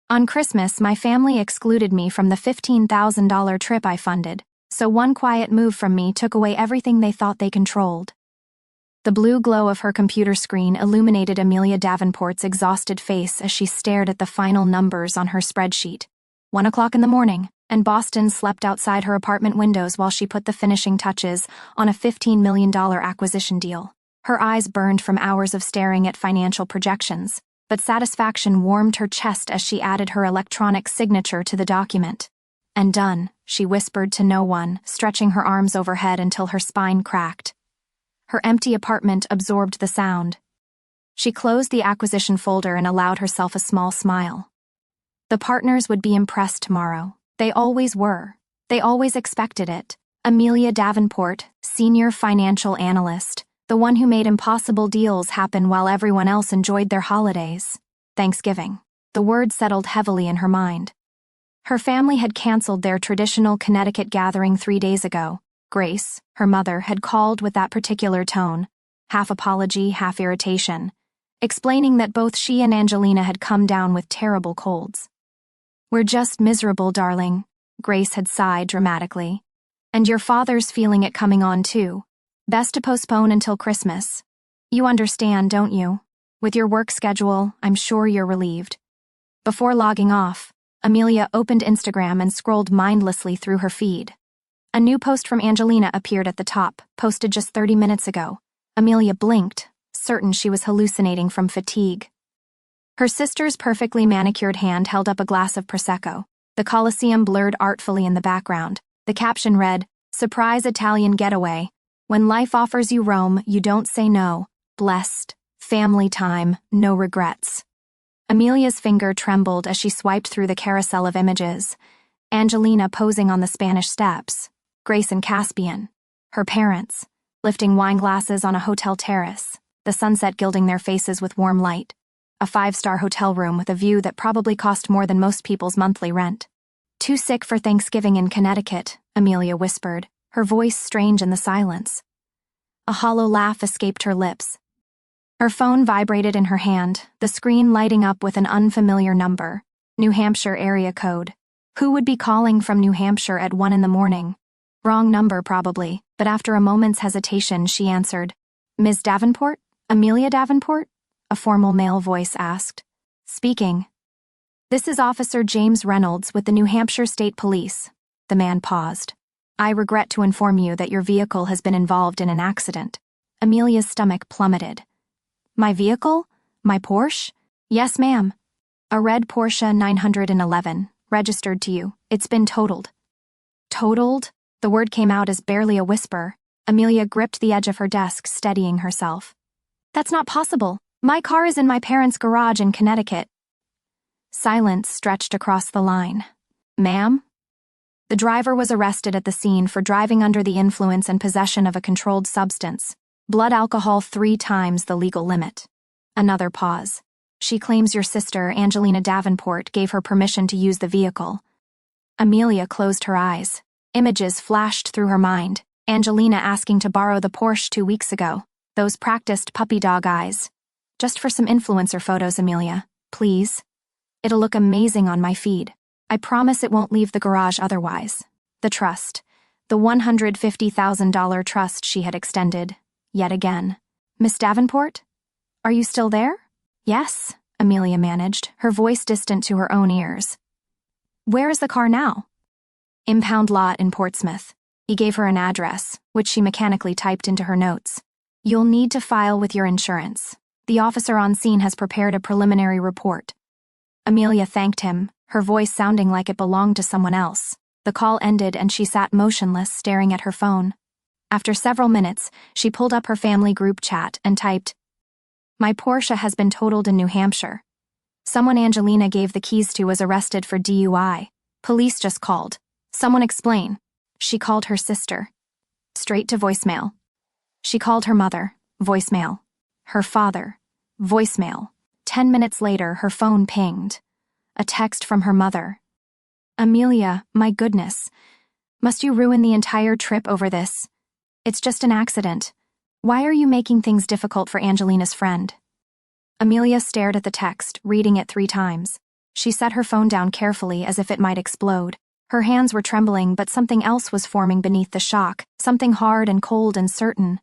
On Christmas, my family excluded me from the $15,000 trip I funded, so one quiet move from me took away everything they thought they controlled. The blue glow of her computer screen illuminated Amelia Davenport's exhausted face as she stared at the final numbers on her spreadsheet. 1 o'clock in the morning, and Boston slept outside her apartment windows while she put the finishing touches on a $15 million acquisition deal. Her eyes burned from hours of staring at financial projections, but satisfaction warmed her chest as she added her electronic signature to the document. And done, she whispered to no one, stretching her arms overhead until her spine cracked. Her empty apartment absorbed the sound. She closed the acquisition folder and allowed herself a small smile. The partners would be impressed tomorrow. They always were. They always expected it. Amelia Davenport, senior financial analyst, the one who made impossible deals happen while everyone else enjoyed their holidays. Thanksgiving. The word settled heavily in her mind. Her family had canceled their traditional Connecticut gathering 3 days ago. Grace, her mother, had called with that particular tone, half apology, half irritation, explaining that both she and Angelina had come down with terrible colds. "We're just miserable, darling," Grace had sighed dramatically. "And your father's feeling it coming on, too. Best to postpone until Christmas. You understand, don't you? With your work schedule, I'm sure you're relieved." Before logging off, Amelia opened Instagram and scrolled mindlessly through her feed. A new post from Angelina appeared at the top, posted just 30 minutes ago. Amelia blinked, certain she was hallucinating from fatigue. Her sister's perfectly manicured hand held up a glass of Prosecco. The Colosseum blurred artfully in the background. The caption read, "Surprise Italian getaway. When life offers you Rome, you don't say no. Blessed. Family time. No regrets." Amelia's finger trembled as she swiped through the carousel of images. Angelina posing on the Spanish Steps. Grace and Caspian. Her parents, lifting wine glasses on a hotel terrace, the sunset gilding their faces with warm light. A 5-star hotel room with a view that probably cost more than most people's monthly rent. "Too sick for Thanksgiving in Connecticut," Amelia whispered, her voice strange in the silence. A hollow laugh escaped her lips. Her phone vibrated in her hand, the screen lighting up with an unfamiliar number. New Hampshire area code. Who would be calling from New Hampshire at 1 in the morning? Wrong number, probably, but after a moment's hesitation, she answered. "Ms. Davenport? Amelia Davenport?" a formal male voice asked. "Speaking." "This is Officer James Reynolds with the New Hampshire State Police." The man paused. "I regret to inform you that your vehicle has been involved in an accident." Amelia's stomach plummeted. "My vehicle? My Porsche?" "Yes, ma'am. A red Porsche 911, registered to you. It's been totaled." "Totaled?" The word came out as barely a whisper. Amelia gripped the edge of her desk, steadying herself. "That's not possible. My car is in my parents' garage in Connecticut." Silence stretched across the line. "Ma'am?" The driver was arrested at the scene for driving under the influence and possession of a controlled substance. Blood alcohol 3 times the legal limit. Another pause. "She claims your sister, Angelina Davenport, gave her permission to use the vehicle." Amelia closed her eyes. Images flashed through her mind. Angelina asking to borrow the Porsche 2 weeks ago. Those practiced puppy dog eyes. "Just for some influencer photos, Amelia. Please. It'll look amazing on my feed. I promise it won't leave the garage otherwise." The trust. The $150,000 trust she had extended. Yet again. "Miss Davenport? Are you still there?" "Yes," Amelia managed, her voice distant to her own ears. "Where is the car now?" "Impound lot in Portsmouth." He gave her an address, which she mechanically typed into her notes. "You'll need to file with your insurance. The officer on scene has prepared a preliminary report." Amelia thanked him, her voice sounding like it belonged to someone else. The call ended and she sat motionless, staring at her phone. After several minutes, she pulled up her family group chat and typed, "My Porsche has been totaled in New Hampshire. Someone Angelina gave the keys to was arrested for DUI. Police just called. Someone explain." She called her sister. Straight to voicemail. She called her mother. Voicemail. Her father. Voicemail. 10 minutes later, her phone pinged. A text from her mother. "Amelia, my goodness. Must you ruin the entire trip over this? It's just an accident. Why are you making things difficult for Angelina's friend?" Amelia stared at the text, reading it 3 times. She set her phone down carefully as if it might explode. Her hands were trembling, but something else was forming beneath the shock, something hard and cold and certain.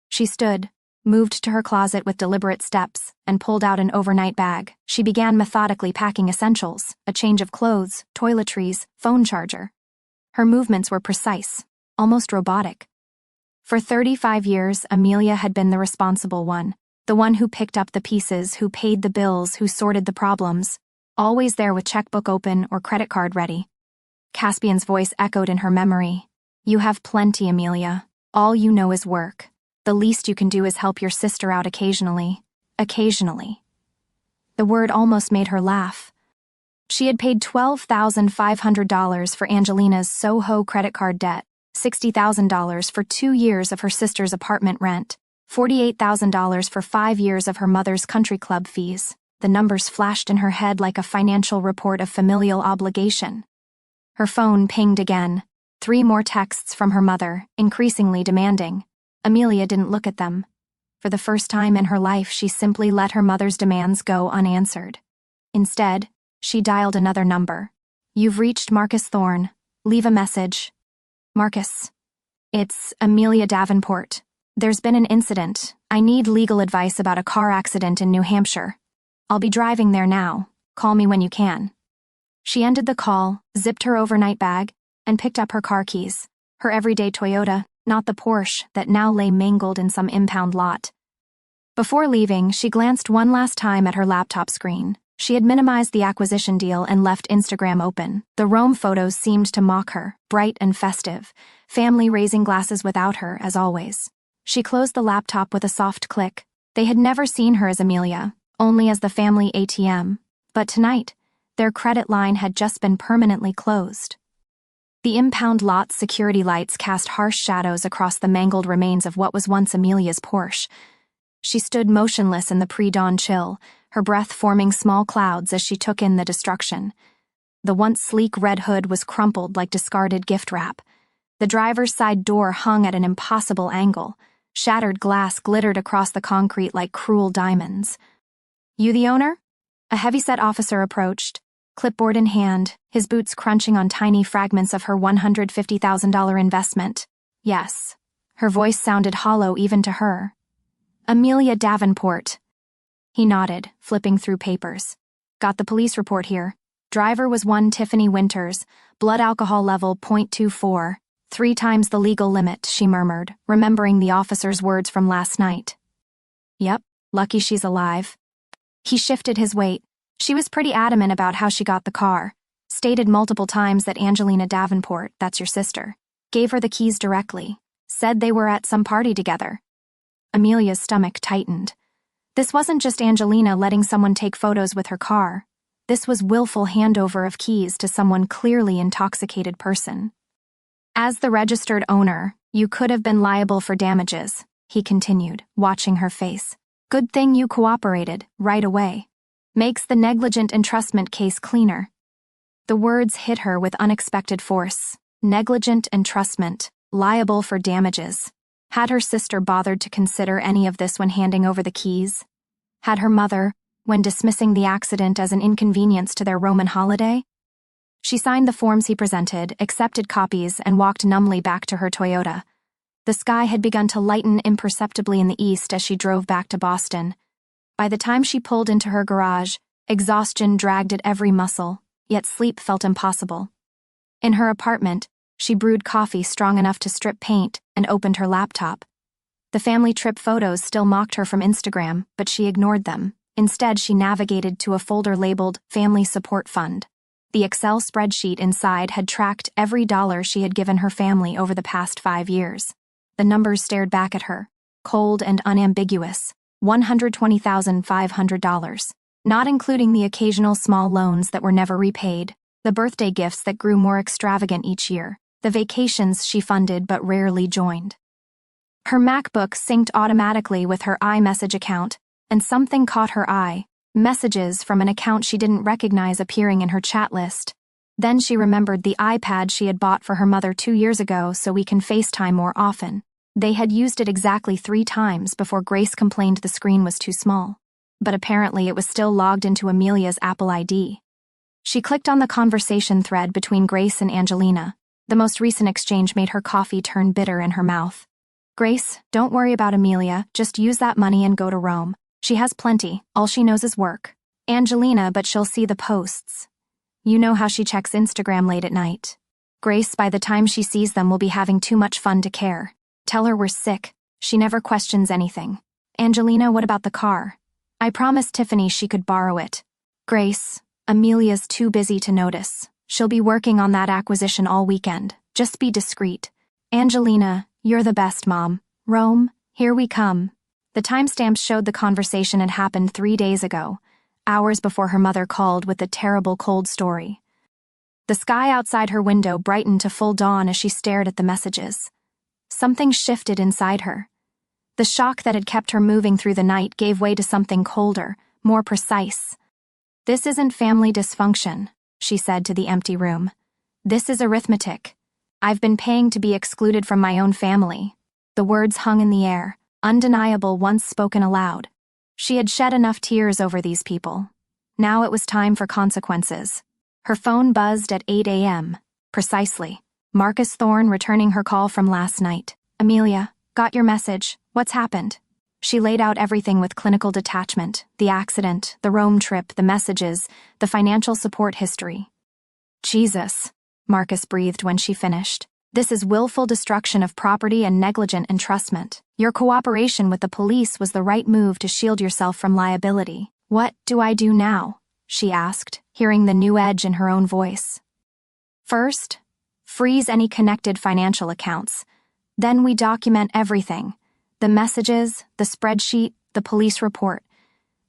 She stood, moved to her closet with deliberate steps, and pulled out an overnight bag. She began methodically packing essentials, a change of clothes, toiletries, phone charger. Her movements were precise, almost robotic. For 35 years, Amelia had been the responsible one, the one who picked up the pieces, who paid the bills, who sorted the problems, always there with checkbook open or credit card ready. Caspian's voice echoed in her memory. "You have plenty, Amelia. All you know is work. The least you can do is help your sister out occasionally. Occasionally." The word almost made her laugh. She had paid $12,500 for Angelina's Soho credit card debt, $60,000 for 2 years of her sister's apartment rent, $48,000 for 5 years of her mother's country club fees. The numbers flashed in her head like a financial report of familial obligation. Her phone pinged again. 3 more texts from her mother, increasingly demanding. Amelia didn't look at them. For the first time in her life, she simply let her mother's demands go unanswered. Instead, she dialed another number. "You've reached Marcus Thorne. Leave a message." "Marcus. It's Amelia Davenport. There's been an incident. I need legal advice about a car accident in New Hampshire. I'll be driving there now. Call me when you can." She ended the call, zipped her overnight bag, and picked up her car keys. Her everyday Toyota, not the Porsche that now lay mangled in some impound lot. Before leaving, she glanced one last time at her laptop screen. She had minimized the acquisition deal and left Instagram open. The Rome photos seemed to mock her, bright and festive. Family raising glasses without her, as always. She closed the laptop with a soft click. They had never seen her as Amelia, only as the family ATM. But tonight, their credit line had just been permanently closed. The impound lot's security lights cast harsh shadows across the mangled remains of what was once Amelia's Porsche. She stood motionless in the pre-dawn chill, her breath forming small clouds as she took in the destruction. The once sleek red hood was crumpled like discarded gift wrap. The driver's side door hung at an impossible angle. Shattered glass glittered across the concrete like cruel diamonds. "You the owner?" A heavy-set officer approached, clipboard in hand, his boots crunching on tiny fragments of her $150,000 investment. "Yes." Her voice sounded hollow even to her. "Amelia Davenport." He nodded, flipping through papers. "Got the police report here. Driver was one Tiffany Winters, blood alcohol level .24, 3 times the legal limit," she murmured, remembering the officer's words from last night. "Yep, lucky she's alive." He shifted his weight. She was pretty adamant about how she got the car. Stated multiple times that Angelina Davenport, that's your sister, gave her the keys directly. Said they were at some party together. Amelia's stomach tightened. This wasn't just Angelina letting someone take photos with her car. This was willful handover of keys to someone clearly intoxicated person. "As the registered owner, you could have been liable for damages," he continued, watching her face. "Good thing you cooperated, right away. Makes the negligent entrustment case cleaner." The words hit her with unexpected force. Negligent entrustment, liable for damages. Had her sister bothered to consider any of this when handing over the keys? Had her mother, when dismissing the accident as an inconvenience to their Roman holiday? She signed the forms he presented, accepted copies, and walked numbly back to her Toyota. The sky had begun to lighten imperceptibly in the east as she drove back to Boston. By the time she pulled into her garage, exhaustion dragged at every muscle, yet sleep felt impossible. In her apartment, she brewed coffee strong enough to strip paint and opened her laptop. The family trip photos still mocked her from Instagram, but she ignored them. Instead, she navigated to a folder labeled Family Support Fund. The Excel spreadsheet inside had tracked every dollar she had given her family over the past 5 years. The numbers stared back at her, cold and unambiguous. $120,500, not including the occasional small loans that were never repaid, the birthday gifts that grew more extravagant each year, the vacations she funded but rarely joined. Her MacBook synced automatically with her iMessage account, and something caught her eye, messages from an account she didn't recognize appearing in her chat list. Then she remembered the iPad she had bought for her mother 2 years ago so we can FaceTime more often. They had used it exactly 3 times before Grace complained the screen was too small. But apparently it was still logged into Amelia's Apple ID. She clicked on the conversation thread between Grace and Angelina. The most recent exchange made her coffee turn bitter in her mouth. Grace, don't worry about Amelia, just use that money and go to Rome. She has plenty, all she knows is work. Angelina, but she'll see the posts. You know how she checks Instagram late at night. Grace, by the time she sees them, will be having too much fun to care. Tell her we're sick. She never questions anything. Angelina, what about the car? I promised Tiffany she could borrow it. Grace, Amelia's too busy to notice. She'll be working on that acquisition all weekend. Just be discreet. Angelina, you're the best, Mom. Rome, here we come. The timestamps showed the conversation had happened 3 days ago, hours before her mother called with the terrible cold story. The sky outside her window brightened to full dawn as she stared at the messages. Something shifted inside her. The shock that had kept her moving through the night gave way to something colder, more precise. This isn't family dysfunction, she said to the empty room. This is arithmetic. I've been paying to be excluded from my own family. The words hung in the air, undeniable once spoken aloud. She had shed enough tears over these people. Now it was time for consequences. Her phone buzzed at 8 a.m. Precisely. Marcus Thorne returning her call from last night. Amelia, got your message. What's happened? She laid out everything with clinical detachment, the accident, the Rome trip, the messages, the financial support history. Jesus, Marcus breathed when she finished. This is willful destruction of property and negligent entrustment. Your cooperation with the police was the right move to shield yourself from liability. What do I do now? She asked, hearing the new edge in her own voice. First, freeze any connected financial accounts. Then we document everything. The messages, the spreadsheet, the police report.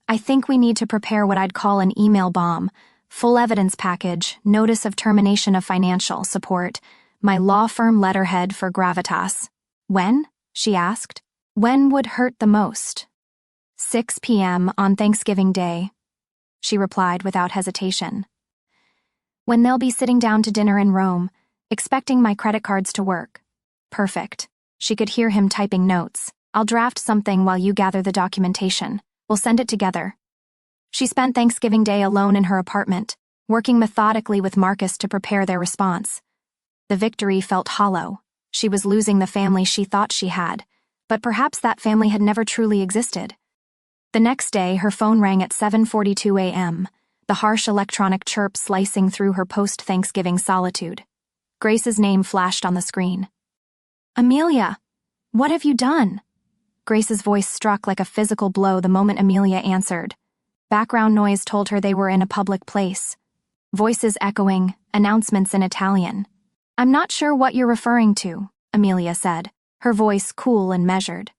I think we need to prepare what I'd call an email bomb, full evidence package, notice of termination of financial support, my law firm letterhead for gravitas. When? She asked. When would hurt the most? 6 p.m. on Thanksgiving Day, she replied without hesitation. When they'll be sitting down to dinner in Rome, expecting my credit cards to work. Perfect. She could hear him typing notes. I'll draft something while you gather the documentation. We'll send it together. She spent Thanksgiving Day alone in her apartment, working methodically with Marcus to prepare their response. The victory felt hollow. She was losing the family she thought she had, but perhaps that family had never truly existed. The next day, her phone rang at 7:42 a.m., the harsh electronic chirp slicing through her post-Thanksgiving solitude. Grace's name flashed on the screen. Amelia, what have you done? Grace's voice struck like a physical blow the moment Amelia answered. Background noise told her they were in a public place. Voices echoing, announcements in Italian. I'm not sure what you're referring to, Amelia said, her voice cool and measured.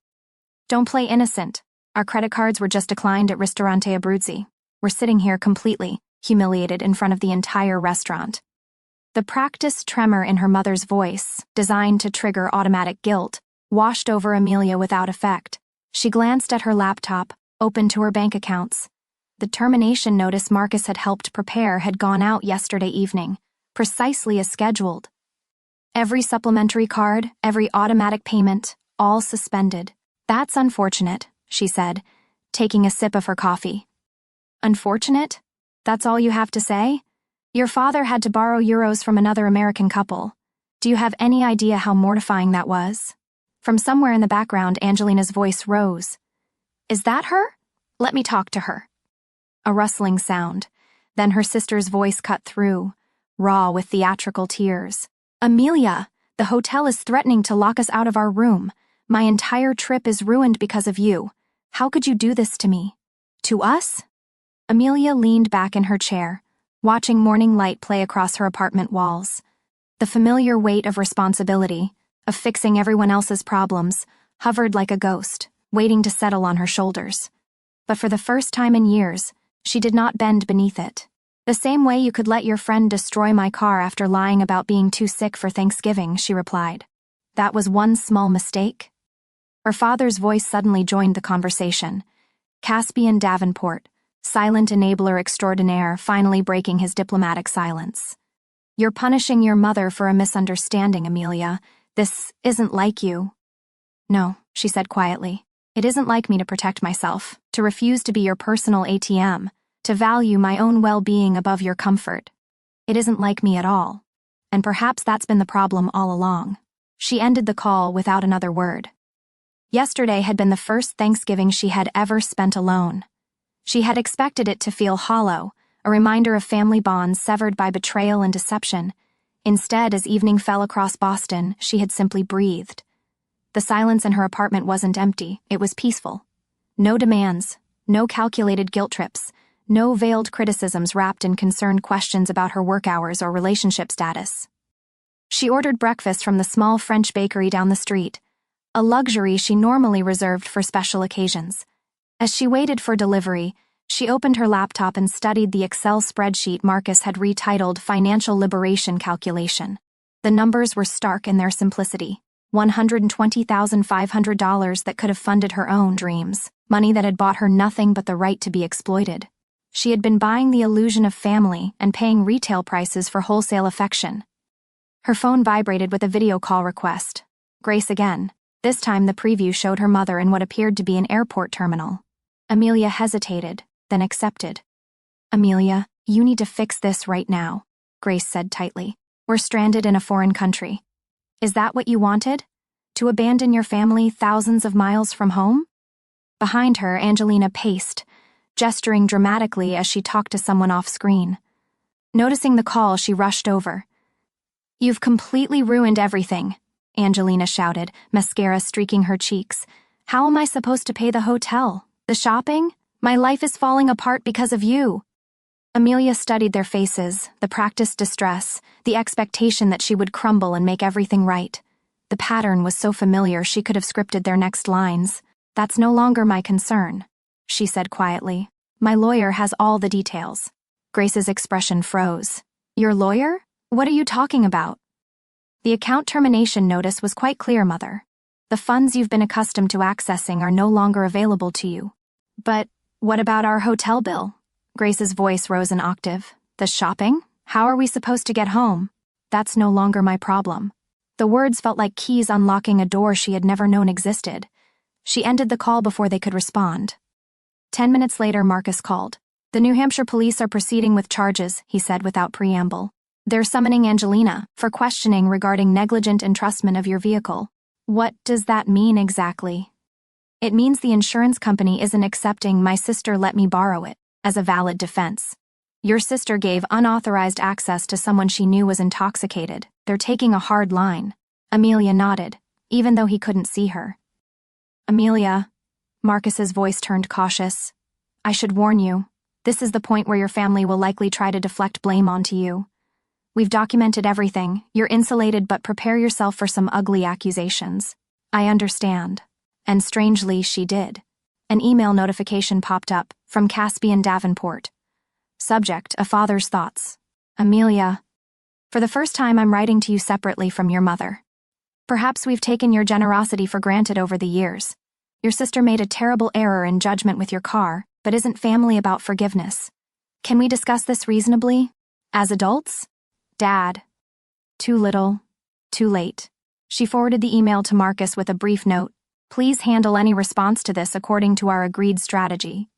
Don't play innocent. Our credit cards were just declined at Ristorante Abruzzi. We're sitting here completely humiliated in front of the entire restaurant. The practiced tremor in her mother's voice, designed to trigger automatic guilt, washed over Amelia without effect. She glanced at her laptop, opened to her bank accounts. The termination notice Marcus had helped prepare had gone out yesterday evening, precisely as scheduled. Every supplementary card, every automatic payment, all suspended. That's unfortunate, she said, taking a sip of her coffee. Unfortunate? That's all you have to say? Your father had to borrow euros from another American couple. Do you have any idea how mortifying that was? From somewhere in the background, Angelina's voice rose. Is that her? Let me talk to her. A rustling sound. Then her sister's voice cut through, raw with theatrical tears. Amelia, the hotel is threatening to lock us out of our room. My entire trip is ruined because of you. How could you do this to me? To us? Amelia leaned back in her chair, watching morning light play across her apartment walls. The familiar weight of responsibility, of fixing everyone else's problems, hovered like a ghost, waiting to settle on her shoulders. But for the first time in years, she did not bend beneath it. The same way you could let your friend destroy my car after lying about being too sick for Thanksgiving, she replied. That was one small mistake? Her father's voice suddenly joined the conversation. Caspian Davenport, silent enabler extraordinaire, finally breaking his diplomatic silence. You're punishing your mother for a misunderstanding, Amelia. This isn't like you. No, she said quietly. It isn't like me to protect myself, to refuse to be your personal ATM. to value my own well-being above your comfort. It isn't like me at all. And perhaps that's been the problem all along. She ended the call without another word. Yesterday had been the first Thanksgiving she had ever spent alone. She had expected it to feel hollow, a reminder of family bonds severed by betrayal and deception. Instead, as evening fell across Boston, she had simply breathed. The silence in her apartment wasn't empty, it was peaceful. No demands, no calculated guilt trips, no veiled criticisms wrapped in concerned questions about her work hours or relationship status. She ordered breakfast from the small French bakery down the street, a luxury she normally reserved for special occasions. As she waited for delivery, she opened her laptop and studied the Excel spreadsheet Marcus had retitled Financial Liberation Calculation. The numbers were stark in their simplicity. $120,500 that could have funded her own dreams, money that had bought her nothing but the right to be exploited. She had been buying the illusion of family and paying retail prices for wholesale affection. Her phone vibrated with a video call request. Grace again. This time the preview showed her mother in what appeared to be an airport terminal. Amelia hesitated, then accepted. "Amelia, you need to fix this right now," Grace said tightly. "We're stranded in a foreign country. Is that what you wanted? To abandon your family thousands of miles from home?" Behind her, Angelina paced, gesturing dramatically as she talked to someone off-screen. Noticing the call, she rushed over. "You've completely ruined everything," Angelina shouted, mascara streaking her cheeks. "How am I supposed to pay the hotel? The shopping? My life is falling apart because of you." Amelia studied their faces, the practiced distress, the expectation that she would crumble and make everything right. The pattern was so familiar she could have scripted their next lines. "That's no longer my concern," she said quietly. "My lawyer has all the details." Grace's expression froze. "Your lawyer? What are you talking about?" "The account termination notice was quite clear, Mother. The funds you've been accustomed to accessing are no longer available to you." "But what about our hotel bill?" Grace's voice rose an octave. "The shopping? How are we supposed to get home?" "That's no longer my problem." The words felt like keys unlocking a door she had never known existed. She ended the call before they could respond. 10 minutes later, Marcus called. "The New Hampshire police are proceeding with charges," he said without preamble. "They're summoning Angelina for questioning regarding negligent entrustment of your vehicle." "What does that mean exactly?" "It means the insurance company isn't accepting 'my sister let me borrow it' as a valid defense. Your sister gave unauthorized access to someone she knew was intoxicated. They're taking a hard line." Amelia nodded, even though he couldn't see her. "Amelia," Marcus's voice turned cautious, "I should warn you. This is the point where your family will likely try to deflect blame onto you. We've documented everything. You're insulated, but prepare yourself for some ugly accusations." "I understand." And strangely, she did. An email notification popped up from Caspian Davenport. Subject: a father's thoughts. "Amelia, for the first time I'm writing to you separately from your mother. Perhaps we've taken your generosity for granted over the years. Your sister made a terrible error in judgment with your car, but isn't family about forgiveness? Can we discuss this reasonably? As adults? Dad. Too little, too late." She forwarded the email to Marcus with a brief note. "Please handle any response to this according to our agreed strategy."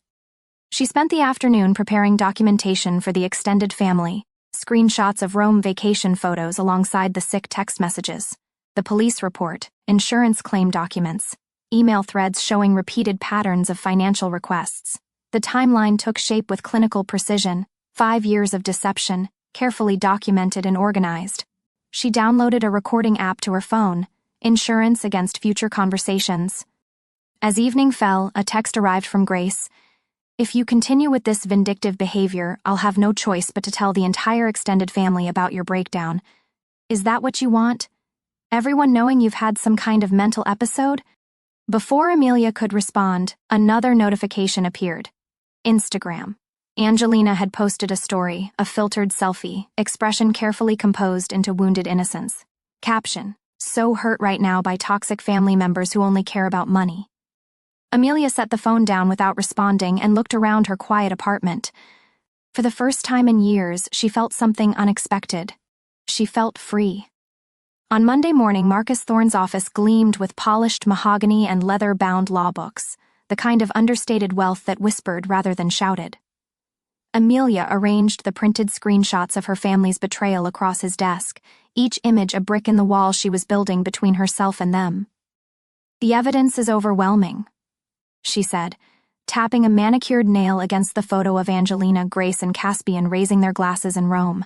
She spent the afternoon preparing documentation for the extended family, screenshots of Rome vacation photos alongside the sick text messages, the police report, insurance claim documents, email threads showing repeated patterns of financial requests. The timeline took shape with clinical precision, 5 years of deception, carefully documented and organized. She downloaded a recording app to her phone, insurance against future conversations. As evening fell, a text arrived from Grace. "If you continue with this vindictive behavior, I'll have no choice but to tell the entire extended family about your breakdown. Is that what you want? Everyone knowing you've had some kind of mental episode?" Before Amelia could respond, another notification appeared. Instagram. Angelina had posted a story, a filtered selfie, expression carefully composed into wounded innocence. Caption: "So hurt right now by toxic family members who only care about money." Amelia set the phone down without responding and looked around her quiet apartment. For the first time in years, she felt something unexpected. She felt free. On Monday morning, Marcus Thorne's office gleamed with polished mahogany and leather-bound law books, the kind of understated wealth that whispered rather than shouted. Amelia arranged the printed screenshots of her family's betrayal across his desk, each image a brick in the wall she was building between herself and them. "The evidence is overwhelming," she said, tapping a manicured nail against the photo of Angelina, Grace, and Caspian raising their glasses in Rome.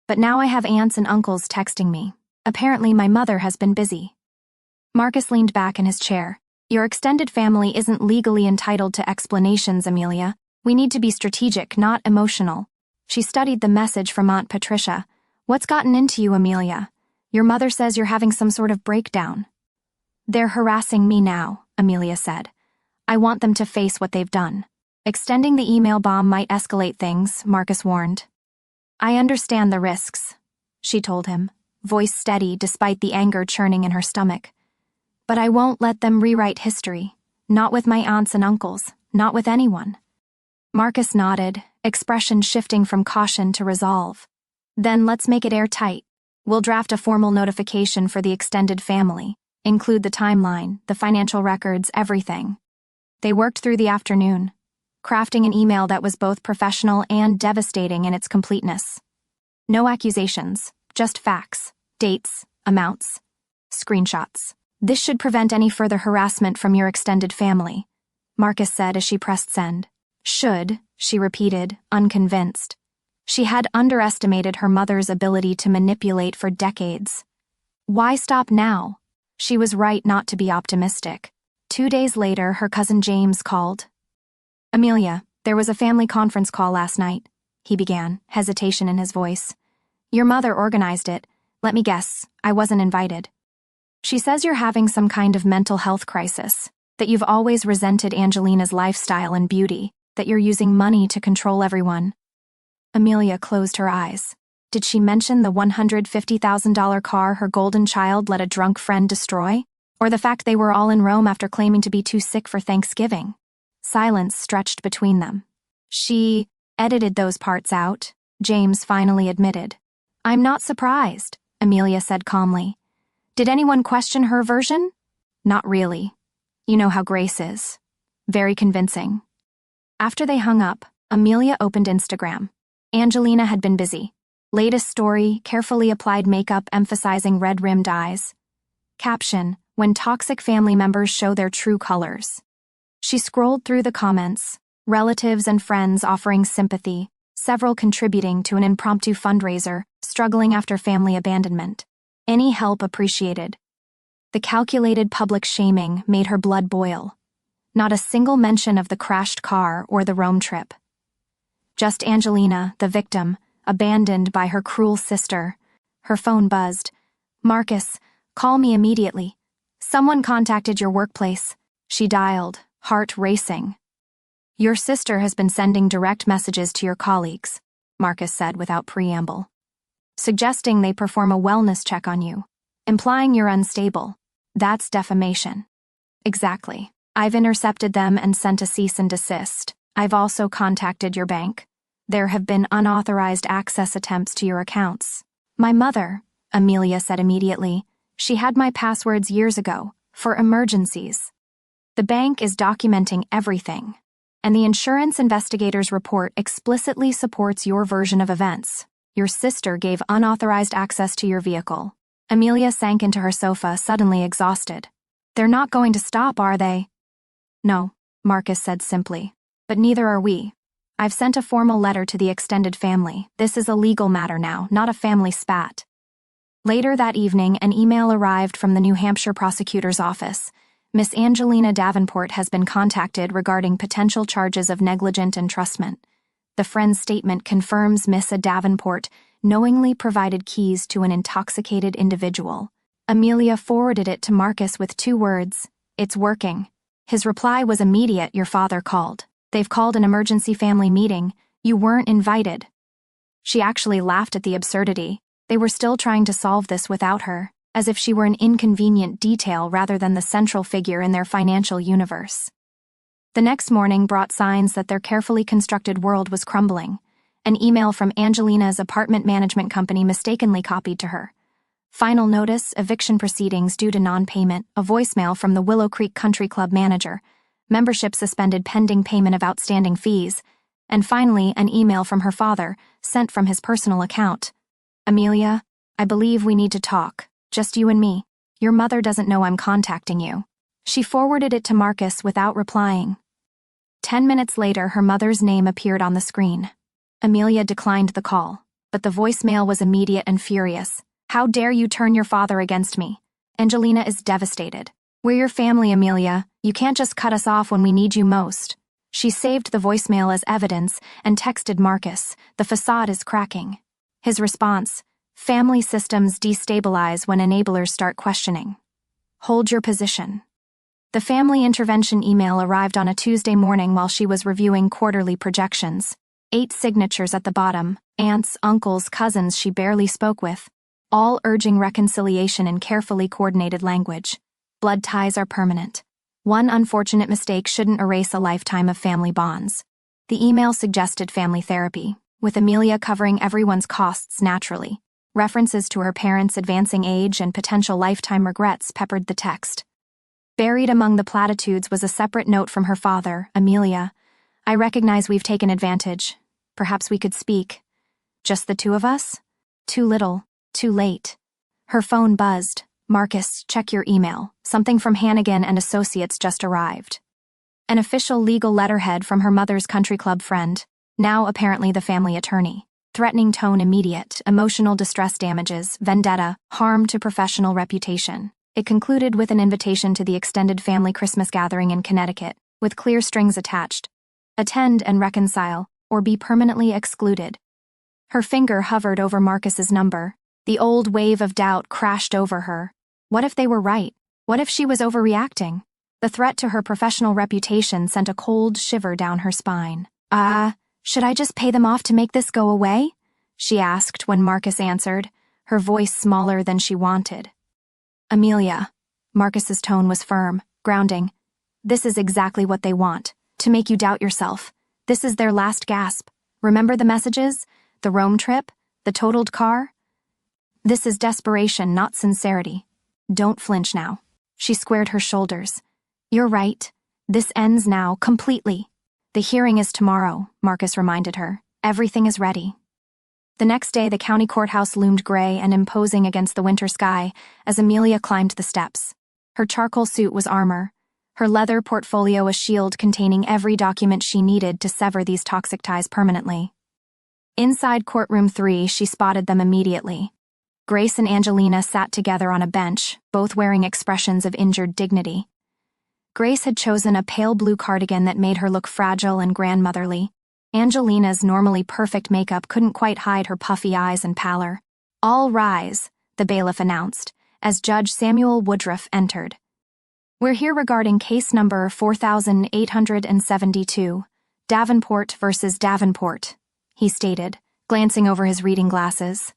"But now I have aunts and uncles texting me. Apparently my mother has been busy." Marcus leaned back in his chair. "Your extended family isn't legally entitled to explanations, Amelia. We need to be strategic, not emotional." She studied the message from Aunt Patricia. "What's gotten into you, Amelia? Your mother says you're having some sort of breakdown." "They're harassing me now," Amelia said. "I want them to face what they've done." "Extending the email bomb might escalate things," Marcus warned. "I understand the risks," she told him, voice steady despite the anger churning in her stomach. "But I won't let them rewrite history. Not with my aunts and uncles. Not with anyone." Marcus nodded, expression shifting from caution to resolve. "Then let's make it airtight. We'll draft a formal notification for the extended family. Include the timeline, the financial records, everything." They worked through the afternoon, crafting an email that was both professional and devastating in its completeness. No accusations, just facts, dates, amounts, screenshots. "This should prevent any further harassment from your extended family," Marcus said as she pressed send. "Should," she repeated, unconvinced. She had underestimated her mother's ability to manipulate for decades. Why stop now? She was right not to be optimistic. 2 days later, her cousin James called. "Amelia, there was a family conference call last night," he began, hesitation in his voice. "Your mother organized it. Let me guess, I wasn't invited. She says you're having some kind of mental health crisis, that you've always resented Angelina's lifestyle and beauty, that you're using money to control everyone." Amelia closed her eyes. Did she mention the $150,000 car her golden child let a drunk friend destroy? Or the fact they were all in Rome after claiming to be too sick for Thanksgiving? Silence stretched between them. "She edited those parts out," James finally admitted. "I'm not surprised," Amelia said calmly. "Did anyone question her version?" "Not really. You know how Grace is. Very convincing." After they hung up, Amelia opened Instagram. Angelina had been busy. Latest story, carefully applied makeup emphasizing red-rimmed eyes. Caption, "When toxic family members show their true colors." She scrolled through the comments, relatives and friends offering sympathy, several contributing to an impromptu fundraiser, struggling after family abandonment. Any help appreciated. The calculated public shaming made her blood boil. Not a single mention of the crashed car or the Rome trip. Just Angelina, the victim, abandoned by her cruel sister. Her phone buzzed. "Marcus, call me immediately. Someone contacted your workplace." She dialed, heart racing. "Your sister has been sending direct messages to your colleagues," Marcus said without preamble. "Suggesting they perform a wellness check on you, implying you're unstable. That's defamation." "Exactly. I've intercepted them and sent a cease and desist. I've also contacted your bank. There have been unauthorized access attempts to your accounts." "My mother," Amelia said immediately. "She had my passwords years ago, for emergencies." "The bank is documenting everything, and the insurance investigator's report explicitly supports your version of events. Your sister gave unauthorized access to your vehicle." Amelia sank into her sofa, suddenly exhausted. "They're not going to stop, are they?" "No," Marcus said simply. "But neither are we. I've sent a formal letter to the extended family. This is a legal matter now, not a family spat." Later that evening, an email arrived from the New Hampshire prosecutor's office. "Miss Angelina Davenport has been contacted regarding potential charges of negligent entrustment. The friend's statement confirms Miss Davenport knowingly provided keys to an intoxicated individual." Amelia forwarded it to Marcus with 2 words, "It's working." His reply was immediate. "Your father called. They've called an emergency family meeting. You weren't invited." She actually laughed at the absurdity. They were still trying to solve this without her, as if she were an inconvenient detail rather than the central figure in their financial universe. The next morning brought signs that their carefully constructed world was crumbling. An email from Angelina's apartment management company mistakenly copied to her. Final notice, eviction proceedings due to non-payment, a voicemail from the Willow Creek Country Club manager, membership suspended pending payment of outstanding fees, And finally, an email from her father, sent from his personal account. Amelia, I believe we need to talk. Just you and me. Your mother doesn't know I'm contacting you. She forwarded it to Marcus without replying. 10 minutes later, her mother's name appeared on the screen. Amelia declined the call, but the voicemail was immediate and furious. How dare you turn your father against me? Angelina is devastated. We're your family, Amelia. You can't just cut us off when we need you most. She saved the voicemail as evidence and texted Marcus, the facade is cracking. His response, family systems destabilize when enablers start questioning. Hold your position. The family intervention email arrived on a Tuesday morning while she was reviewing quarterly projections. 8 signatures at the bottom, aunts, uncles, cousins she barely spoke with, all urging reconciliation in carefully coordinated language. Blood ties are permanent. One unfortunate mistake shouldn't erase a lifetime of family bonds. The email suggested family therapy, with Amelia covering everyone's costs naturally. References to her parents' advancing age and potential lifetime regrets peppered the text. Buried among the platitudes was a separate note from her father, Amelia. I recognize we've taken advantage. Perhaps we could speak. Just the two of us? Too little, too late. Her phone buzzed. Marcus, check your email. Something from Hannigan and Associates just arrived. An official legal letterhead from her mother's country club friend, now apparently the family attorney. Threatening tone immediate, emotional distress damages, vendetta, harm to professional reputation. It concluded with an invitation to the extended family Christmas gathering in Connecticut, with clear strings attached. Attend and reconcile, or be permanently excluded. Her finger hovered over Marcus's number. The old wave of doubt crashed over her. What if they were right? What if she was overreacting? The threat to her professional reputation sent a cold shiver down her spine. Should I just pay them off to make this go away? She asked when Marcus answered, her voice smaller than she wanted. Amelia. Marcus's tone was firm, grounding. This is exactly what they want, to make you doubt yourself. This is their last gasp. Remember the messages? The Rome trip? The totaled car? This is desperation, not sincerity. Don't flinch now. She squared her shoulders. You're right. This ends now, completely. The hearing is tomorrow, Marcus reminded her. Everything is ready. The next day, the county courthouse loomed gray and imposing against the winter sky as Amelia climbed the steps. Her charcoal suit was armor, her leather portfolio a shield containing every document she needed to sever these toxic ties permanently. Inside courtroom 3, she spotted them immediately. Grace and Angelina sat together on a bench, both wearing expressions of injured dignity. Grace had chosen a pale blue cardigan that made her look fragile and grandmotherly. Angelina's normally perfect makeup couldn't quite hide her puffy eyes and pallor. All rise, the bailiff announced, as Judge Samuel Woodruff entered. We're here regarding case number 4872, Davenport versus Davenport, he stated, glancing over his reading glasses.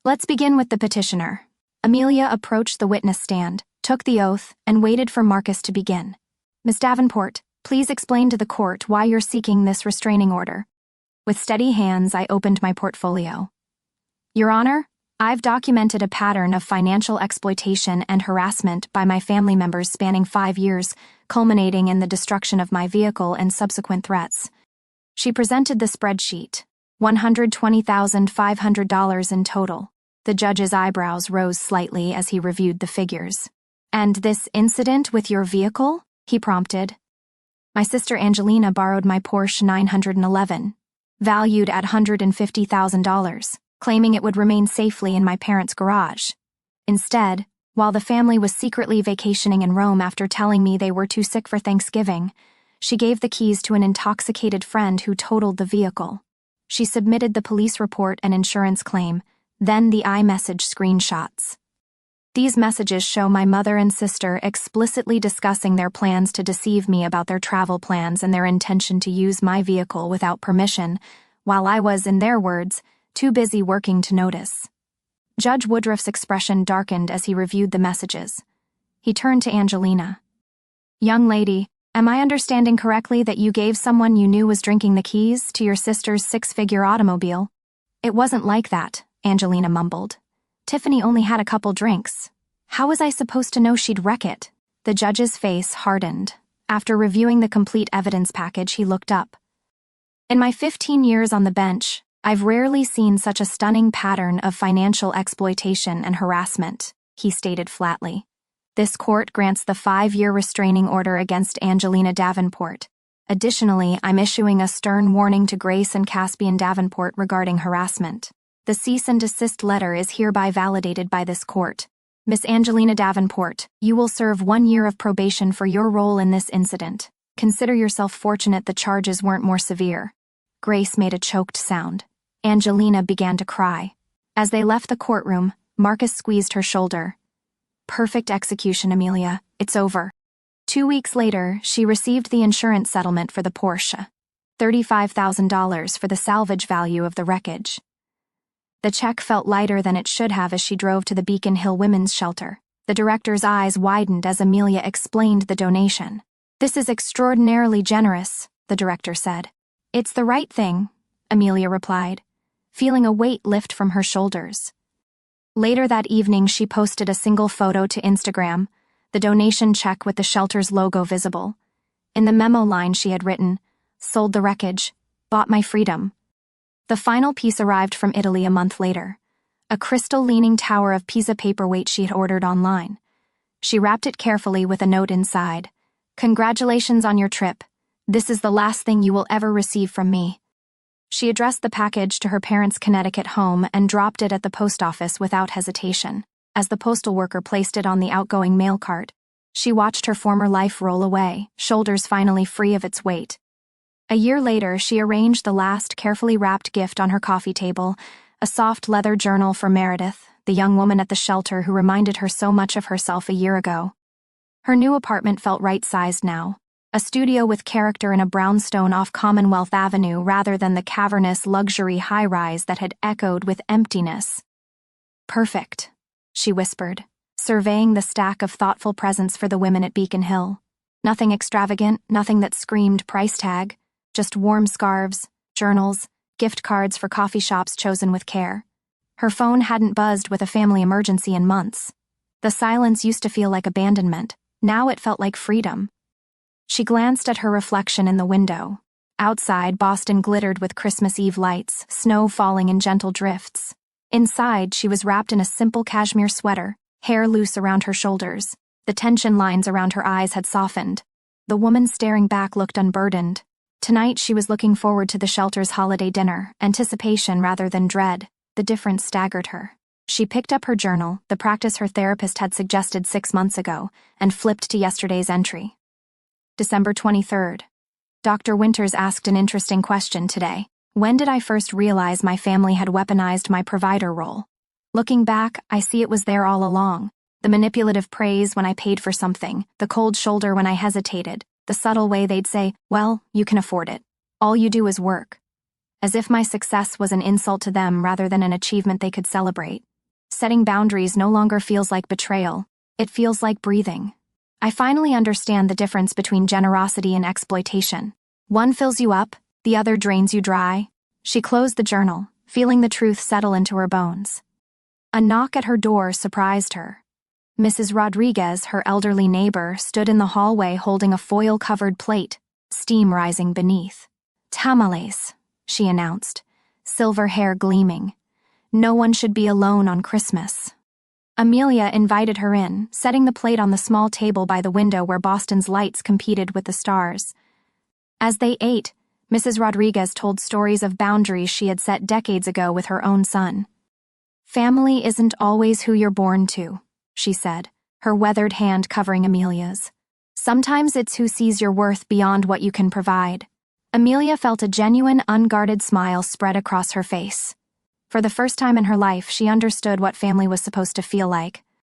Let's begin with the petitioner. Amelia approached the witness stand, took the oath, and waited for Marcus to begin. Miss Davenport, please explain to the court why you're seeking this restraining order. With steady hands, I opened my portfolio. Your Honor, I've documented a pattern of financial exploitation and harassment by my family members spanning 5 years, culminating in the destruction of my vehicle and subsequent threats. She presented the spreadsheet, $120,500 in total. The judge's eyebrows rose slightly as he reviewed the figures. And this incident with your vehicle? He prompted. My sister Angelina borrowed my Porsche 911, valued at $150,000, claiming it would remain safely in my parents' garage. Instead, while the family was secretly vacationing in Rome after telling me they were too sick for Thanksgiving, she gave the keys to an intoxicated friend who totaled the vehicle. She submitted the police report and insurance claim, then the iMessage screenshots. These messages show my mother and sister explicitly discussing their plans to deceive me about their travel plans and their intention to use my vehicle without permission, while I was, in their words, too busy working to notice. Judge Woodruff's expression darkened as he reviewed the messages. He turned to Angelina. Young lady, am I understanding correctly that you gave someone you knew was drinking the keys to your sister's 6-figure automobile? It wasn't like that, Angelina mumbled. Tiffany only had a couple drinks. How was I supposed to know she'd wreck it? The judge's face hardened. After reviewing the complete evidence package, he looked up. In my 15 years on the bench, I've rarely seen such a stunning pattern of financial exploitation and harassment, he stated flatly. This court grants the 5-year restraining order against Angelina Davenport. Additionally, I'm issuing a stern warning to Grace and Caspian Davenport regarding harassment. The cease and desist letter is hereby validated by this court. Miss Angelina Davenport, you will serve 1 year of probation for your role in this incident. Consider yourself fortunate the charges weren't more severe. Grace made a choked sound. Angelina began to cry. As they left the courtroom, Marcus squeezed her shoulder. Perfect execution, Amelia. It's over. 2 weeks later, she received the insurance settlement for the Porsche. $35,000 for the salvage value of the wreckage. The check felt lighter than it should have as she drove to the Beacon Hill Women's Shelter. The director's eyes widened as Amelia explained the donation. This is extraordinarily generous, the director said. It's the right thing, Amelia replied, feeling a weight lift from her shoulders. Later that evening, she posted a single photo to Instagram, the donation check with the shelter's logo visible. In the memo line she had written, "Sold the wreckage, bought my freedom." The final piece arrived from Italy a month later, a crystal-leaning tower of Pisa paperweight she had ordered online. She wrapped it carefully with a note inside. "Congratulations on your trip. This is the last thing you will ever receive from me." She addressed the package to her parents' Connecticut home and dropped it at the post office without hesitation. As the postal worker placed it on the outgoing mail cart, she watched her former life roll away, shoulders finally free of its weight. A year later, she arranged the last carefully wrapped gift on her coffee table, a soft leather journal for Meredith, the young woman at the shelter who reminded her so much of herself a year ago. Her new apartment felt right-sized now, a studio with character in a brownstone off Commonwealth Avenue rather than the cavernous luxury high-rise that had echoed with emptiness. "Perfect," she whispered, surveying the stack of thoughtful presents for the women at Beacon Hill. Nothing extravagant, nothing that screamed price tag, just warm scarves, journals, gift cards for coffee shops chosen with care. Her phone hadn't buzzed with a family emergency in months. The silence used to feel like abandonment. Now it felt like freedom. She glanced at her reflection in the window. Outside, Boston glittered with Christmas Eve lights, snow falling in gentle drifts. Inside, she was wrapped in a simple cashmere sweater, hair loose around her shoulders. The tension lines around her eyes had softened. The woman staring back looked unburdened. Tonight she was looking forward to the shelter's holiday dinner, anticipation rather than dread. The difference staggered her. She picked up her journal, the practice her therapist had suggested 6 months ago, and flipped to yesterday's entry. December 23rd. Dr. Winters asked an interesting question today. When did I first realize my family had weaponized my provider role? Looking back, I see it was there all along. The manipulative praise when I paid for something, the cold shoulder when I hesitated, the subtle way they'd say, "Well, you can afford it. All you do is work." As if my success was an insult to them rather than an achievement they could celebrate. Setting boundaries no longer feels like betrayal. It feels like breathing. I finally understand the difference between generosity and exploitation. One fills you up, the other drains you dry. She closed the journal, feeling the truth settle into her bones. A knock at her door surprised her. Mrs. Rodriguez, her elderly neighbor, stood in the hallway holding a foil-covered plate, steam rising beneath. "Tamales," she announced, silver hair gleaming. "No one should be alone on Christmas." Amelia invited her in, setting the plate on the small table by the window where Boston's lights competed with the stars. As they ate, Mrs. Rodriguez told stories of boundaries she had set decades ago with her own son. "Family isn't always who you're born to," she said, her weathered hand covering Amelia's. "Sometimes it's who sees your worth beyond what you can provide." Amelia felt a genuine, unguarded smile spread across her face. For the first time in her life, she understood what family was supposed to feel like,